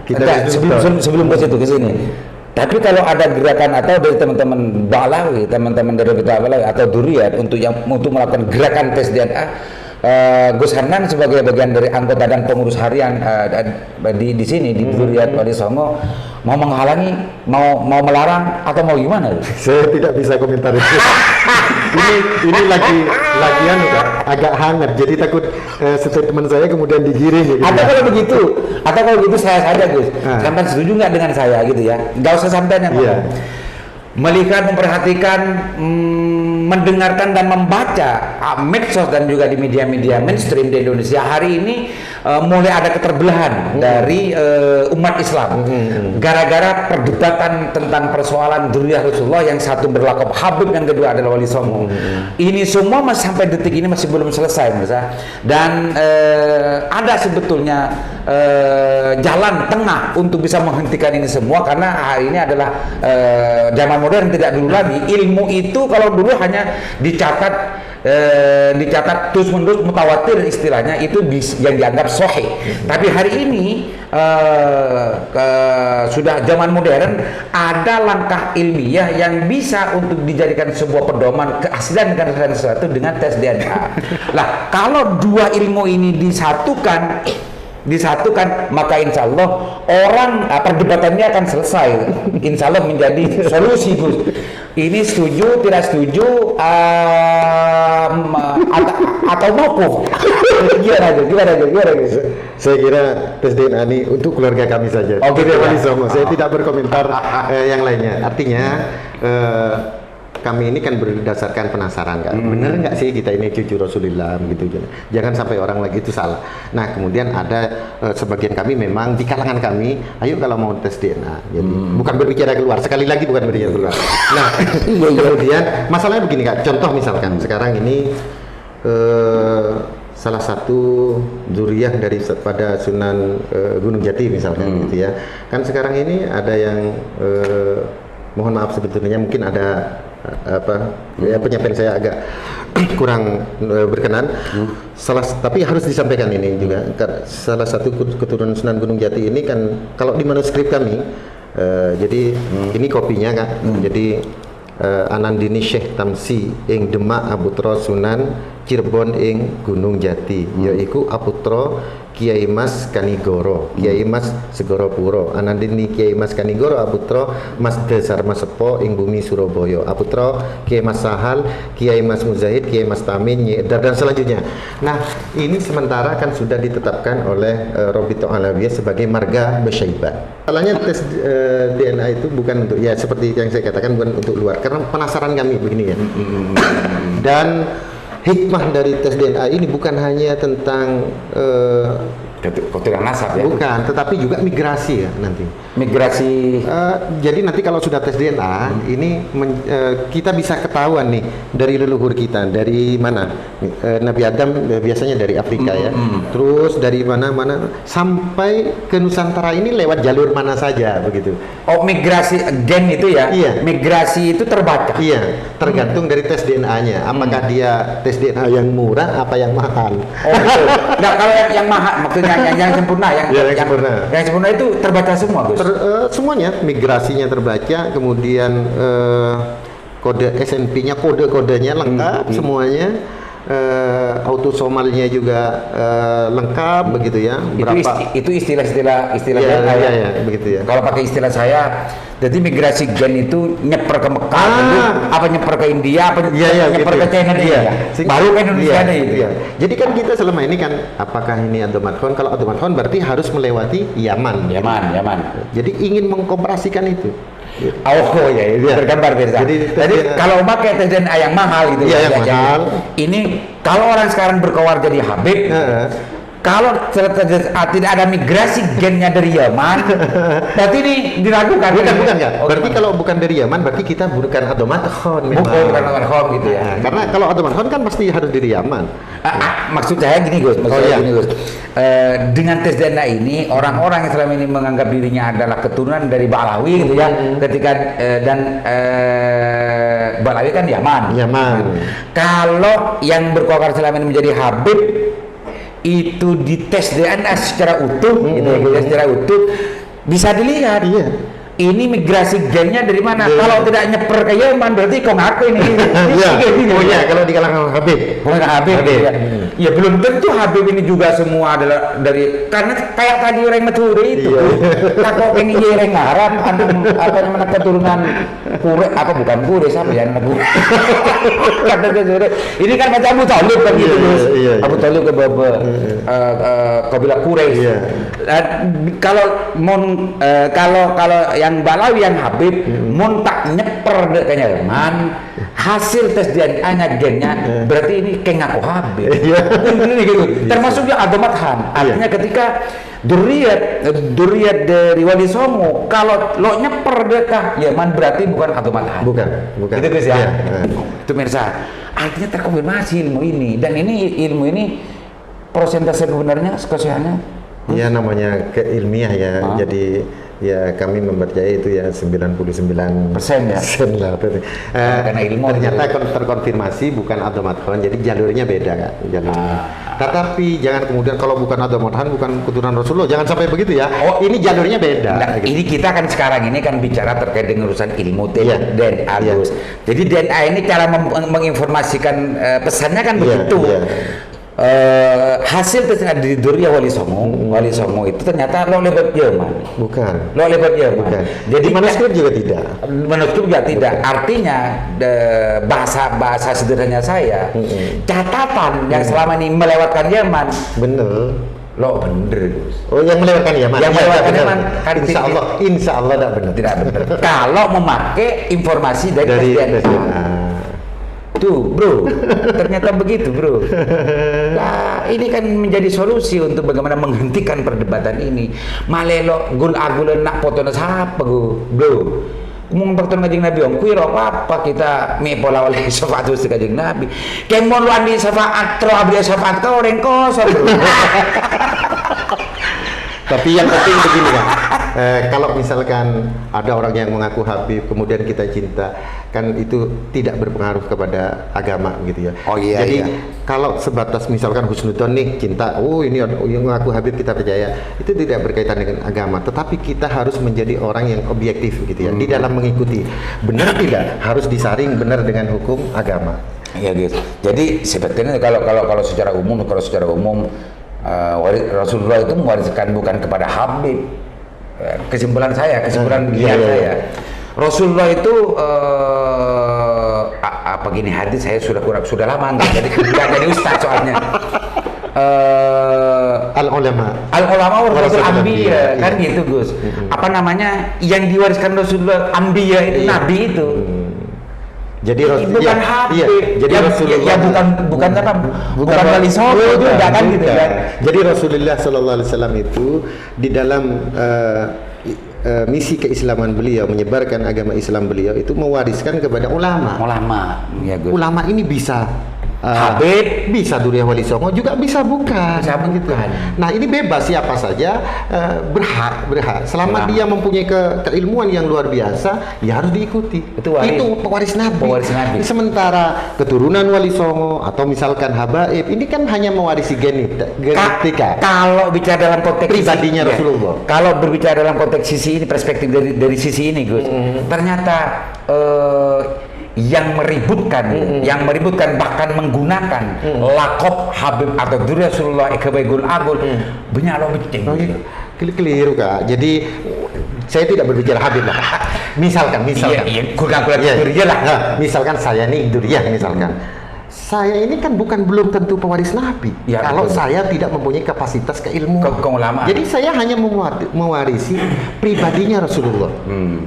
kita sebelum ke sini. Tapi kalau ada gerakan atau dari teman-teman Balawi, teman-teman dari Balawi atau Duriat untuk melakukan gerakan tes DNA, Gus Hanan sebagai bagian dari anggota dan pengurus harian di sini di Duriat Wali Songo mau menghalangi, mau melarang atau mau gimana? Saya tidak bisa komentar itu. ini lagi agak hangat, jadi takut statement saya kemudian digiring. Gitu. Atau kalau begitu saya saja Gus, sampai setuju nggak dengan saya gitu ya? Nggak usah sampai yang melihat, memperhatikan, mendengarkan dan membaca medsos dan juga di media-media mainstream di Indonesia hari ini mulai ada keterbelahan dari umat Islam gara-gara perdebatan tentang persoalan Dzurriyyah Rasulullah, yang satu berlakop Habib, yang kedua adalah Wali Songo. Ini semua masih sampai detik ini masih belum selesai, dan ada sebetulnya jalan tengah untuk bisa menghentikan ini semua, karena hari ini adalah zaman modern, tidak dulu lagi. Ilmu itu kalau dulu hanya dicatat terus menerus mutawatir istilahnya, itu yang dianggap sahih. Tapi hari ini sudah zaman modern, ada langkah ilmiah yang bisa untuk dijadikan sebuah pedoman keaslian dan sesuatu dengan tes DNA. Lah, kalau dua ilmu ini disatukan, maka insya Allah perdebatannya akan selesai, insya Allah menjadi solusi, Gus. Ini setuju, tidak setuju, atau mokuf. Gimana? Saya kira tes DNA ini untuk keluarga kami saja. Saya tidak berkomentar yang lainnya. Artinya kami ini kan berdasarkan penasaran kan, bener nggak sih kita ini cucu Rasulullah gitu, jangan sampai orang lagi itu salah. Nah kemudian ada sebagian kami memang di kalangan kami, ayo kalau mau tes DNA, jadi bukan berbicara keluar, sekali lagi bukan berbicara keluar. Nah kemudian masalahnya begini Kak, contoh misalkan sekarang ini salah satu dzurriyyah pada Sunan Gunung Jati misalkan gitu ya, kan sekarang ini ada yang mohon maaf sebetulnya mungkin ada penyampaian saya agak kurang berkenan. Tapi harus disampaikan ini juga, salah satu keturunan Sunan Gunung Jati ini kan kalau di manuskrip kami, jadi ini kopinya Kak, jadi Anandini Syekh Tamsi ing Demak Aputra Sunan Cirebon ing Gunung Jati, yaiku aputra Kiai Mas Kanigoro, Kiai Mas Segoropuro, Anandini Kiai Mas Kanigoro aputra Mas Desar Masepo ing bumi Surabaya, aputra Kiai Mas Sahal, Kiai Mas Muzahid, Kiai Mas Tamin, dan selanjutnya. Nah, ini sementara kan sudah ditetapkan oleh Robito Alawiyah sebagai marga Besyaibah. Salahnya tes DNA itu bukan untuk, ya seperti yang saya katakan, bukan untuk luar, karena penasaran kami begini ya. Dan hikmah dari tes DNA ini bukan hanya tentang keturunan nasab ya, bukan, tetapi juga migrasi ya nanti. Migrasi. Jadi nanti kalau sudah tes DNA ini kita bisa ketahuan nih dari leluhur kita dari mana. Nabi Adam biasanya dari Afrika ya. Terus dari mana-mana sampai ke Nusantara ini lewat jalur mana saja begitu. Oh, migrasi gen itu ya? Iya. Migrasi itu terbaca. Iya, tergantung dari tes DNA-nya. Apakah dia tes DNA yang murah apa yang mahal? Oh, betul. Nah, kalau yang mahal maksudnya yang sempurna, yang sempurna itu terbaca semua, Gus. Semuanya, migrasinya terbaca, kemudian kode SNP-nya, kode-kodenya lengkap semuanya. Autosomalnya juga lengkap begitu ya. Itu istilah ya, begitu ya. Kalau pakai istilah saya, jadi migrasi gen itu nyeper ke Mekah dulu, apa nyeper ke India, apa nyeper ke China dia, baru ke Indonesia itu. Jadi kan kita selama ini kan, apakah ini Adomathon? Kalau Adomathon berarti harus melewati Yaman. Jadi ingin mengkomparasikan itu. Oh ya, itu tergambar beda. Jadi kalau pakai tes DNA yang mahal gitu, yang mahal. Ini kalau orang sekarang berkawar jadi Habib, kalau tidak ada migrasi gennya dari Yaman, berarti ini diragukan. Bukan kan? Berarti kalau bukan dari Yaman, berarti kita bukan Adomathon. Bukan Adomathon gitu ya. Karena kalau Adomathon kan pasti harus dari Yaman. Maksud saya gini Gus, dengan tes DNA ini orang-orang yang selama ini menganggap dirinya adalah keturunan dari Balawi gitu ya, ketika Balawi kan Yaman. Kalau yang berkawar selama ini menjadi Habib, itu dites DNA secara utuh, gitu ya, secara utuh bisa dilihat. Iya. Ini migrasi gennya dari mana? Kalau tidak nyeper ke Yaman berarti kok ngaku ini. Iya. Oh iya, kalau di kalangan Habib. Bukan Habib. Ya. Ya belum tentu Habib ini juga semua adalah dari, karena kayak tadi orang Meturi itu. Kalau ini orang Arab, apa namanya keturunan Kure, apa bukan Kure, siapa ya nama Kure? Ini kan macam Abu Thalib kan gitu, Gus. Abu Thalib ke kabilah Quraisy. Kalau yang Balawi yang Habib mun tak nyeper dek Yaman, hasil tes DNA-nya gennya berarti ini kayak ngaku Habib. Ini gitu. Termasuk yang Adomathan. Artinya ketika Duriyat dari Wali Songo, kalau lo nyeper dekah Yaman berarti bukan Adomathan. Bukan. Itu guys ya. Itu mirsa. Artinya terkonfirmasi ilmu ini, dan ilmu ini persentase kebenarannya kesehatannya. Ya namanya keilmiah ya. Jadi ya kami mempercayai itu ya 99% ya. lah. Karena ilmu ternyata terkonfirmasi bukan Adomathan, jadi jalurnya beda kan jalurnya. Tetapi jangan kemudian kalau bukan Adomathan bukan keturunan Rasulullah, jangan sampai begitu ya. Oh, ini jalurnya beda. Nah, gitu. Ini kita kan sekarang ini kan bicara terkait dengan urusan ilmu DNA, Gus. Jadi DNA ini cara menginformasikan pesannya kan begitu. Hasil tesnya di Duriyah Wali Songo itu ternyata lo lebat Yaman. Bukan. Lo lebat Yaman. Bukan. Jadi manuskrip juga tidak. Manuskrip juga tidak. Artinya bahasa sederhananya saya, catatan yang selama ini melewatkan Yaman. Bener. Lo bener, Gus. Oh, yang melewatkan Yaman. Yang melewatkan Yaman kan insya Allah tidak benar. Tidak benar. Kalau memakai informasi dari DNA. Tuh bro, ternyata begitu bro. Nah, ini kan menjadi solusi untuk bagaimana menghentikan perdebatan ini. Malelo gul-agulan nak potona siapa bro. Ngomong pertun kajing Nabi om kuiro apa kita me pola oleh syafaat kajing Nabi. Kemon lu andi syafaat tro abdi syafaat kau orang kosong bro. Tapi yang penting begini kan, kalau misalkan ada orang yang mengaku Habib kemudian kita cinta, kan itu tidak berpengaruh kepada agama gitu ya. Oh iya. Jadi kalau sebatas misalkan husnudzon nih cinta, oh ini yang mengaku Habib kita percaya, itu tidak berkaitan dengan agama. Tetapi kita harus menjadi orang yang objektif gitu ya, di dalam mengikuti benar tidak harus disaring benar dengan hukum agama. Iya gitu. Jadi sebetulnya kalau secara umum Rasulullah itu mewariskan bukan kepada Habib. Kesimpulan saya saya, Rasulullah itu apa gini hadis saya sudah lama nggak jadi ustaz soalnya. Al ulama warasatul anbiya kan gitu Gus. Apa namanya yang diwariskan Rasulullah anbiya itu nabi itu. Jadi bukan Habib. Jadi Rasulullah bukan Wali Songo juga kan gitu kan. Jadi Rasulullah sallallahu alaihi wasallam itu di dalam misi keislaman beliau, menyebarkan agama Islam beliau itu mewariskan kepada ulama. Ya, Gus. Ulama ini bisa Habib, bisa Duriyah Wali Songo, juga bisa bukan. Bisa bukan. Nah ini bebas siapa saja berhak. Selama dia mempunyai keilmuan yang luar biasa, ya harus diikuti. Itu pewaris Nabi. Sementara keturunan Wali Songo atau misalkan habaib, ini kan hanya mewarisi genetika. Kalau bicara dalam konteks pribadinya Rasulullah. Kalau berbicara dalam konteks sisi ini, perspektif dari sisi ini, Gus, ternyata yang meributkan bahkan menggunakan lakop Habib atau Duriyah Rasulullah Ekebegul Agul banyak lo beceng. Keliru Kak. Jadi saya tidak berbicara Habib lah. Misalkan. Misalkan saya nih Duriyah misalkan. Saya ini kan belum tentu pewaris Nabi. Ya, kalau saya tidak mempunyai kapasitas keilmuan. Jadi saya hanya mewarisi pribadinya Rasulullah.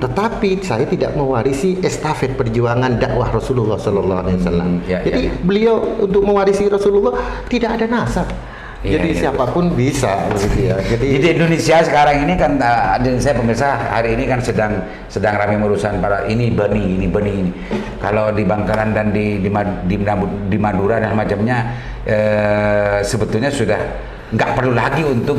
Tetapi saya tidak mewarisi estafet perjuangan dakwah Rasulullah sallallahu alaihi wasallam. Jadi beliau untuk mewarisi Rasulullah tidak ada nasab. Jadi siapapun bisa begitu ya. Jadi di Indonesia sekarang ini kan saya pemirsa hari ini kan sedang ramai urusan para ini bani ini. Kalau di Bangkalan dan di Madura dan macamnya sebetulnya sudah nggak perlu lagi untuk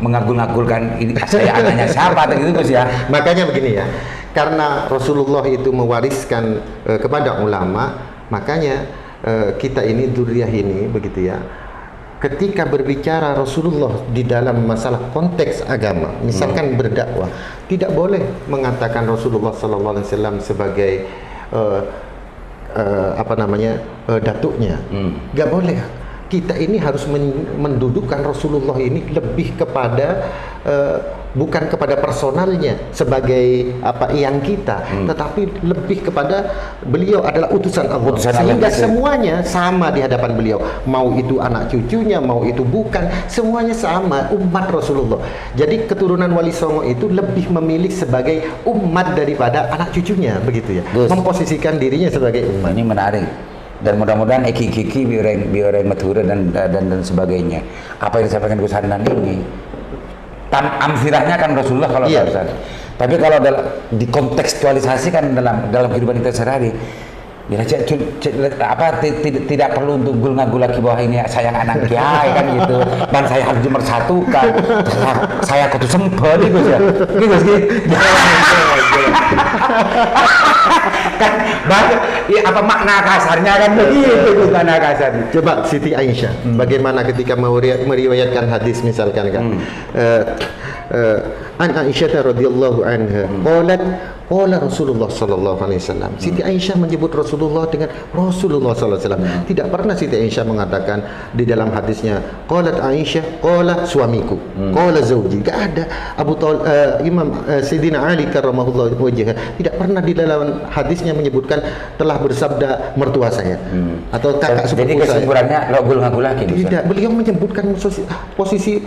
mengagul-agulkan ini saya anaknya siapa atau gitu Gus ya. Makanya begini ya. Karena Rasulullah itu mewariskan kepada ulama, makanya kita ini Duriyah ini begitu ya. ketika berbicara Rasulullah di dalam masalah konteks agama, misalkan berdakwah, tidak boleh mengatakan Rasulullah sallallahu alaihi wasallam sebagai datuknya. Nggak boleh. Kita ini harus mendudukkan Rasulullah ini lebih kepada bukan kepada personalnya sebagai yang kita, tetapi lebih kepada beliau adalah utusan Allah, sehingga semuanya sama di hadapan beliau, mau itu anak cucunya, mau itu bukan, semuanya sama umat Rasulullah. Jadi keturunan Wali Songo itu lebih memilih sebagai umat daripada anak cucunya, begitu ya, memposisikan dirinya sebagai umat. Ini menarik. Dan mudah-mudahan eki-eki bioreng mature dan sebagainya. Apa yang disampaikan Gus Hanan ini amfirahnya kan Rasulullah kalau Ustaz. Tapi kalau dikontekstualisasikan dalam kehidupan kita sehari-hari, ya tidak perlu untuk gul-ngagul lagi bahwa ini sayang anak kiai kan gitu, dan saya harus dipersatukan, saya kudu sempet gitu ya, gitu sih. Kan apa makna kasarnya kan begitu, makna kasarnya. Coba Siti Aisyah bagaimana ketika meriwayatkan hadis misalkan kan an Aisyah radhiyallahu anha qalat qala Rasulullah sallallahu alaihi wasallam. Siti Aisyah menyebut Rasulullah dengan Rasulullah sallallahu alaihi wasallam. Tidak pernah Siti Aisyah mengatakan di dalam hadisnya qalat Aisyah qala suamiku, qala zauji. Enggak ada. Imam Sayyidina Ali karramallahu wajhah tidak pernah di dalam hadisnya menyebutkan telah bersabda mertua saya atau kakak sepupu saya. Jadi kesimpulannya lo gul-ngagul lagi. Tidak, beliau menyebutkan posisi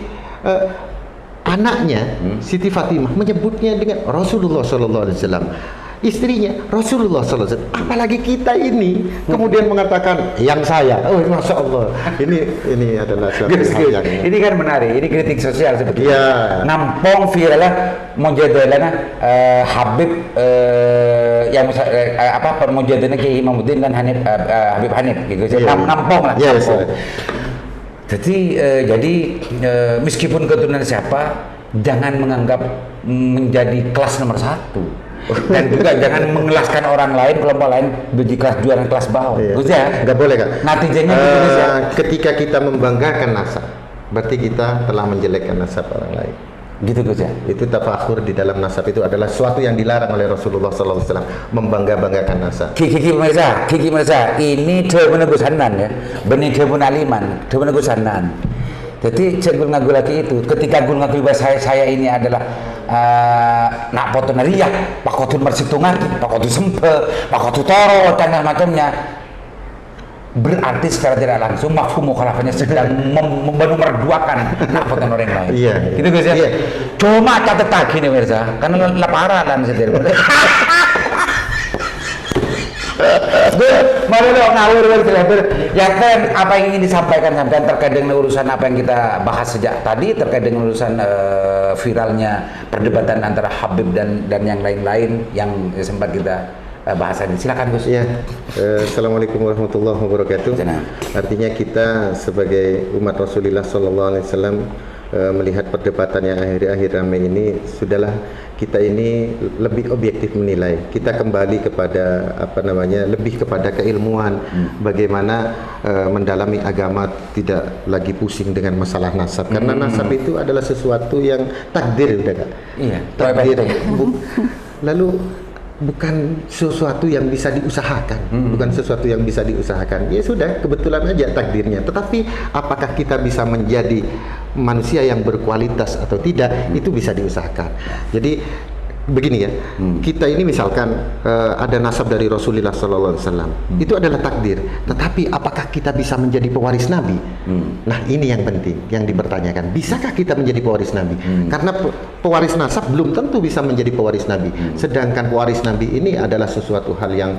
anaknya Siti Fatimah menyebutnya dengan Rasulullah sallallahu alaihi wasallam. Istrinya Rasulullah sallallahu alaihi wasallam. Apalagi kita ini kemudian mengatakan yang saya. Oh, Masya Allah. Ini adalah suatu hal yang ini kan menarik. Ini kritik sosial sebetulnya. Ya. Nampong viralah mujadalana Habib yang permujadalana Kiai Imamuddin dan Habib Hanif gitu. Nampong lah. Yes. Jadi meskipun keturunan siapa, jangan menganggap menjadi kelas nomor satu, dan juga jangan mengelaskan orang lain, kelompok lain di kelas juara kelas bawah. Nggak boleh kan? Natijanya ketika kita membanggakan nasab, berarti kita telah menjelekkan nasab orang lain. Gitu Gus ya. Itu tafakhur di dalam nasab itu adalah sesuatu yang dilarang oleh Rasulullah sallallahu alaihi wasallam, membangga-banggakan nasab. Kiki Mirza, ini Dewan Gus Hanan ya. Benih Dewan Aliman, Dewan Gus Hanan. Jadi saya gul-ngagul lagi itu, ketika gul-ngagul bahwa saya ini adalah nak foto nariak, Pak Kotu Mersitungan, Pak Kotu Sempe, Pak Kotu Toro dan macamnya. Berarti secara tidak langsung mafhum mukhalafahnya sedang memerduakan nak foto orang lain. Iya. Gitu guys ya. Iya. Cuma catat lagi nih Mirza, karena laparalan setir. Mari lo ngawur ya kan, apa yang ingin disampaikan terkait dengan urusan apa yang kita bahas sejak tadi, terkait dengan urusan viralnya perdebatan antara Habib dan yang lain-lain yang sempat kita bahasan. Silakan Gus. Ya. Assalamualaikum warahmatullahi wabarakatuh. Artinya kita sebagai umat Rasulullah sallallahu alaihi wasallam melihat perdebatan yang akhir-akhir ramai ini, sudahlah kita ini lebih objektif menilai. Kita kembali kepada lebih kepada keilmuan, bagaimana mendalami agama, tidak lagi pusing dengan masalah nasab, karena nasab itu adalah sesuatu yang takdir, udah Kak. Iya, takdir. Lalu bukan sesuatu yang bisa diusahakan, bukan sesuatu yang bisa diusahakan. Ya sudah, kebetulan aja takdirnya. Tetapi apakah kita bisa menjadi manusia yang berkualitas atau tidak, itu bisa diusahakan. Jadi begini ya, kita ini misalkan ada nasab dari Rasulullah sallallahu alaihi wasallam, itu adalah takdir. Tetapi apakah kita bisa menjadi pewaris Nabi? Nah, ini yang penting, yang dipertanyakan. Bisakah kita menjadi pewaris Nabi? Karena pewaris nasab belum tentu bisa menjadi pewaris Nabi. Sedangkan pewaris Nabi ini adalah sesuatu hal yang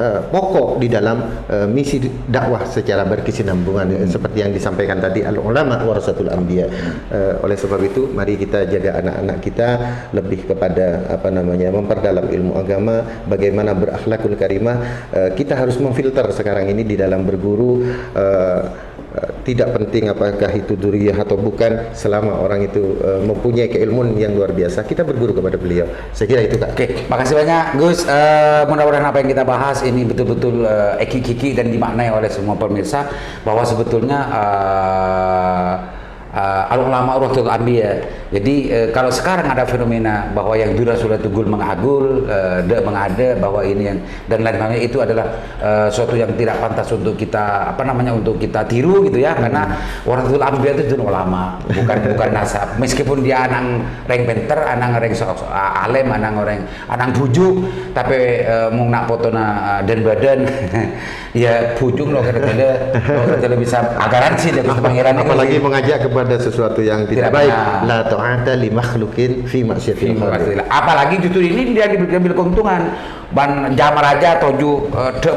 pokok di dalam misi dakwah secara berkesinambungan, seperti yang disampaikan tadi, al ulama warasatul anbiya. Oleh sebab itu mari kita jaga anak-anak kita lebih kepada memperdalam ilmu agama, bagaimana berakhlakul karimah. Kita harus memfilter sekarang ini di dalam berguru, tidak penting apakah itu dzurriyyah atau bukan, selama orang itu mempunyai keilmuan yang luar biasa, kita berguru kepada beliau. Saya kira itu, Kak. Oke, makasih banyak Gus. Mudah-mudahan apa yang kita bahas ini betul-betul eki-kiki dan dimaknai oleh semua pemirsa, bahwa sebetulnya al-ulama warasatul anbiya. Jadi kalau sekarang ada fenomena bahwa yang dura sudah tugul mengagul, mengada, bahwa ini yang dan lain-lainnya, itu adalah suatu yang tidak pantas untuk kita untuk kita tiru gitu ya, karena warasatul anbiya itu ulama, bukan nasab. Meskipun dia anang reng penter, anang reng alem, anang bujuk, tapi mau nak fotona dan badan ya bujuk lo kada bisa agaransi dari pangeran. Apalagi mengajak kepada sesuatu yang tidak baik. La ta'ata li makhluqin fi maksiatil khaliq. Apalagi justru ini dia diambil keuntungan. Ban jamar aja toju dek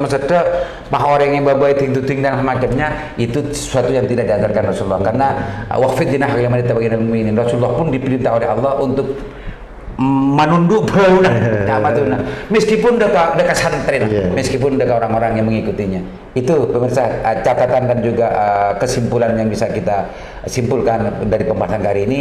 masede bah orang yang babai ting-ting dan semacamnya, itu sesuatu yang tidak diajarkan Rasulullah. Karena waqfid dinah ila man tabayyana mu'minin. Rasulullah pun diperintah oleh Allah untuk menunduk belauna, meskipun dekat santri, meskipun dekat orang-orang yang mengikutinya. Itu pemirsa, catatan dan juga kesimpulan yang bisa kita simpulkan dari pembahasan kali ini.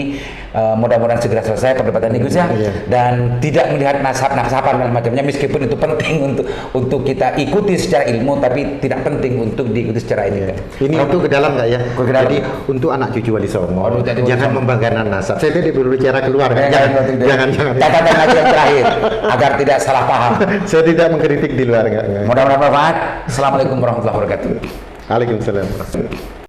Mudah-mudahan segera selesai perdebatan ini, Gus ya, dan tidak melihat nasaban dan macamnya, meskipun itu penting untuk kita ikuti secara ilmu, tapi tidak penting untuk diikuti secara ini. Ini untuk ke dalam nggak ya? Jadi untuk anak cucu Wali Songo, jangan membanggakan nasab. Saya tadi berbicara keluarga, jangan. Catatan lagi yang terakhir agar tidak salah paham. Saya tidak mengkritik di luar, enggak. Mudah-mudahan bermanfaat. Assalamualaikum warahmatullahi wabarakatuh. Waalaikumsalam warahmatullahi wabarakatuh.